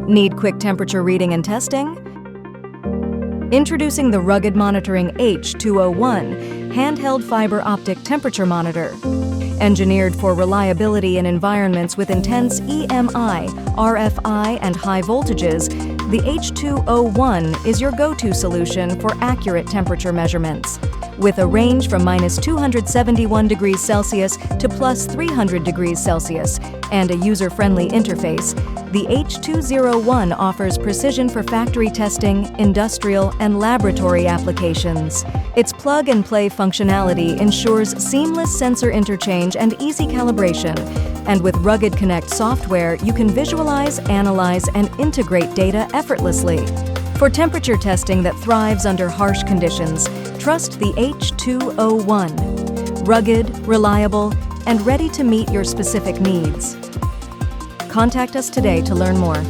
Need quick temperature reading and testing? Introducing the Rugged Monitoring H201 Handheld Fiber Optic Temperature Monitor. Engineered for reliability in environments with intense EMI, RFI, and high voltages, the H201 is your go-to solution for accurate temperature measurements. With a range from -271 degrees Celsius to +300 degrees Celsius and a user-friendly interface, the H201 offers precision for factory testing, industrial, and laboratory applications. Its plug-and-play functionality ensures seamless sensor interchange and easy calibration. And with Rugged Connect software, you can visualize, analyze, and integrate data effortlessly. For temperature testing that thrives under harsh conditions, trust the H201. Rugged, reliable, and ready to meet your specific needs. Contact us today to learn more.